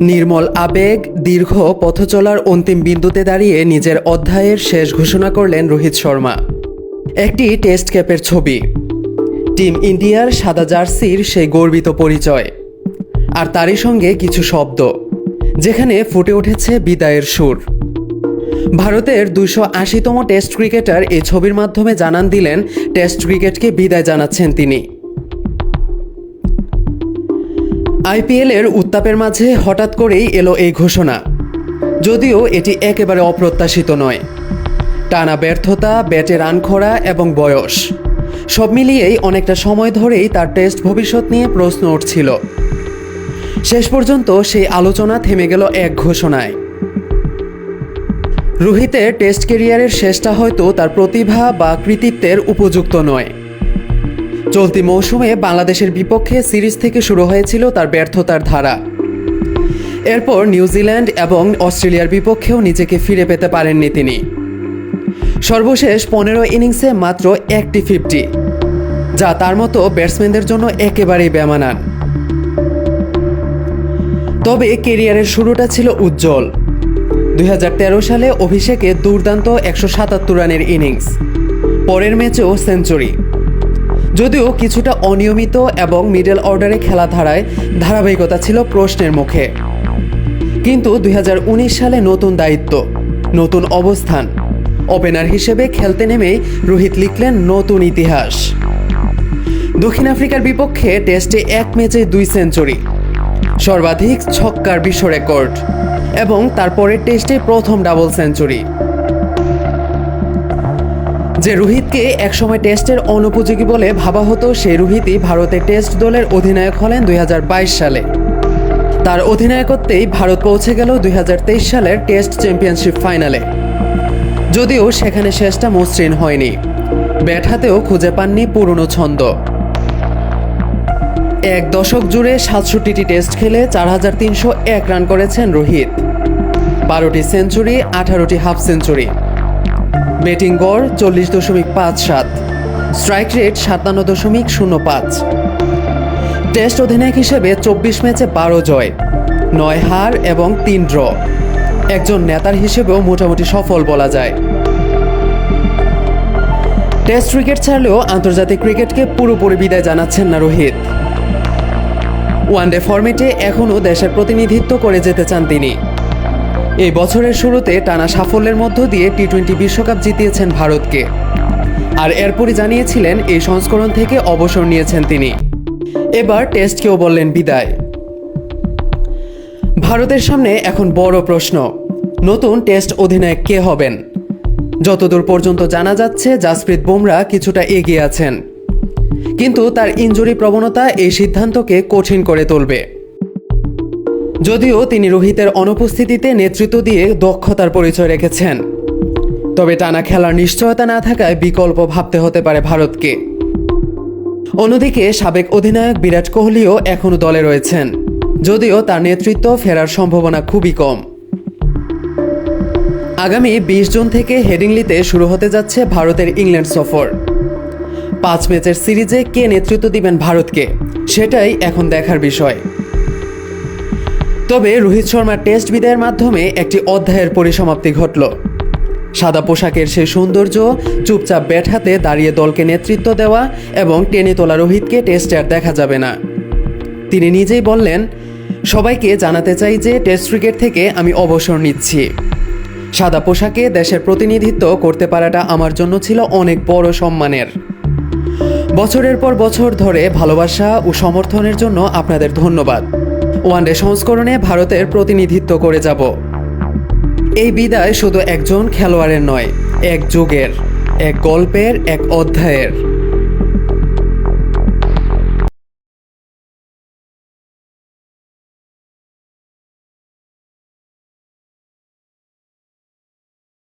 নির্মল আবেগ, দীর্ঘ পথ চলার অন্তিম বিন্দুতে দাঁড়িয়ে নিজের অধ্যায়ের শেষ ঘোষণা করলেন রোহিত শর্মা। একটি টেস্ট ক্যাপের ছবি, টিম ইন্ডিয়ার সাদা জার্সির সেই গর্বিত পরিচয়, আর তারই সঙ্গে কিছু শব্দ যেখানে ফুটে উঠেছে বিদায়ের সুর। ভারতের 280তম টেস্ট ক্রিকেটার এই ছবির মাধ্যমে জানান দিলেন টেস্ট ক্রিকেটকে বিদায় জানাচ্ছেন তিনি। আইপিএলের উত্তাপের মাঝে হঠাৎ করেই এলো এই ঘোষণা, যদিও এটি একেবারে অপ্রত্যাশিত নয়। টানা ব্যর্থতা, ব্যাটে রান খরা এবং বয়স সব মিলিয়েই অনেকটা সময় ধরেই তার টেস্ট ভবিষ্যৎ নিয়ে প্রশ্ন উঠছিল। শেষ পর্যন্ত সেই আলোচনা থেমে গেল এক ঘোষণায়। রোহিতের টেস্ট ক্যারিয়ারের শেষটা হয়তো তার প্রতিভা বা কৃতিত্বের উপযুক্ত নয়। চলতি মৌসুমে বাংলাদেশের বিপক্ষে সিরিজ থেকে শুরু হয়েছিল তার ব্যর্থতার ধারা। এরপর নিউজিল্যান্ড এবং অস্ট্রেলিয়ার বিপক্ষেও নিজেকে ফিরে পেতে পারেননি তিনি। সর্বশেষ 15 ইনিংসে মাত্র একটি 50, যা তার মতো ব্যাটসম্যানদের জন্য একেবারেই বেমানান। তবে ক্যারিয়ারের শুরুটা ছিল উজ্জ্বল। 2013 সালে অভিষেকে দুর্দান্ত 177 রানের ইনিংস, পরের ম্যাচেও সেঞ্চুরি। যদিও কিছুটা অনিয়মিত এবং মিডল অর্ডারে খেলা ধারায় ধারাবাহিকতা ছিল প্রশ্নের মুখে, কিন্তু 2019 সালে নতুন দায়িত্ব, নতুন অবস্থান, ওপেনার হিসেবে খেলতে নেমেই রোহিত লিখলেন নতুন ইতিহাস। দক্ষিণ আফ্রিকার বিপক্ষে টেস্টে এক ম্যাচে 2 সেঞ্চুরি, সর্বাধিক ছক্কার বিশ্ব রেকর্ড, এবং তারপরের টেস্টে প্রথম ডাবল সেঞ্চুরি। যে রোহিতকে একসময় টেস্টের অনুপযোগী বলে ভাবা হতো, সেই রোহিতই ভারতের টেস্ট দলের অধিনায়ক হলেন 2022 সালে। তার অধিনায়কত্বেই ভারত পৌঁছে গেল 2023 সালের টেস্ট চ্যাম্পিয়নশিপ ফাইনালে। যদিও সেখানে শেষটা মসৃণ হয়নি, ব্যাট হাতেও খুঁজে পাননি পুরনো ছন্দ। এক দশক জুড়ে 67টি টেস্ট খেলে 4301 রান করেছেন রোহিত, 12টি সেঞ্চুরি, 18টি হাফ সেঞ্চুরি। ব্যাটিং গড় 40.57, স্ট্রাইক রেট 57.05। টেস্ট অধিনায়ক হিসেবে 24 ম্যাচে 12 জয়, 9 হার এবং 3 ড্র। একজন নেতার হিসেবেও মোটামুটি সফল বলা যায়। টেস্ট ক্রিকেট ছাড়লেও আন্তর্জাতিক ক্রিকেটকে পুরোপুরি বিদায় জানাচ্ছেন না রোহিত। ওয়ানডে ফরম্যাটে এখনও দেশের প্রতিনিধিত্ব করে যেতে চান তিনি। এই বছরের শুরুতে টানা সাফল্যের মধ্য দিয়ে টি-20 বিশ্বকাপ জিতিয়েছেন ভারতকে, আর এরপরই জানিয়েছিলেন এই সংস্করণ থেকে অবসর নিয়েছেন তিনি। এবার টেস্টকেও বললেন বিদায়। ভারতের সামনে এখন বড় প্রশ্ন, নতুন টেস্ট অধিনায়ক কে হবেন? যতদূর পর্যন্ত জানা যাচ্ছে জাসপ্রীত বুমরাহ কিছুটা এগিয়ে আছেন, কিন্তু তার ইনজুরি প্রবণতা এই সিদ্ধান্তকে কঠিন করে তুলবে। যদিও তিনি রোহিতের অনুপস্থিতিতে নেতৃত্ব দিয়ে দক্ষতার পরিচয় রেখেছেন, তবে টানা খেলার নিশ্চয়তা না থাকায় বিকল্প ভাবতে হতে পারে ভারতকে। অন্যদিকে সাবেক অধিনায়ক বিরাট কোহলিও এখনও দলে রয়েছেন, যদিও তার নেতৃত্ব ফেরার সম্ভাবনা খুবই কম। আগামী 20 জুন থেকে হেডিংলিতে শুরু হতে যাচ্ছে ভারতের ইংল্যান্ড সফর। 5 ম্যাচের সিরিজে কে নেতৃত্ব দিবেন ভারতকে, সেটাই এখন দেখার বিষয়। তবে রোহিত শর্মার টেস্ট বিদায়ের মাধ্যমে একটি অধ্যায়ের পরিসমাপ্তি ঘটল। সাদা পোশাকের সেই সৌন্দর্য, চুপচাপ ব্যাট হাতে দাঁড়িয়ে দলকে নেতৃত্ব দেওয়া এবং টেনে তোলা রোহিতকে টেস্টে আর দেখা যাবে না। তিনি নিজেই বললেন, সবাইকে জানাতে চাই যে টেস্ট ক্রিকেট থেকে আমি অবসর নিচ্ছি। সাদা পোশাকে দেশের প্রতিনিধিত্ব করতে পারাটা আমার জন্য ছিল অনেক বড় সম্মানের। বছরের পর বছর ধরে ভালোবাসা ও সমর্থনের জন্য আপনাদের ধন্যবাদ। ওয়ানডে সংস্করণে ভারতের প্রতিনিধিত্ব করে যাব। এই বিদায় শুধু একজন খেলোয়াড়ের নয়, এক যুগের, এক গল্পের, এক অধ্যায়ের।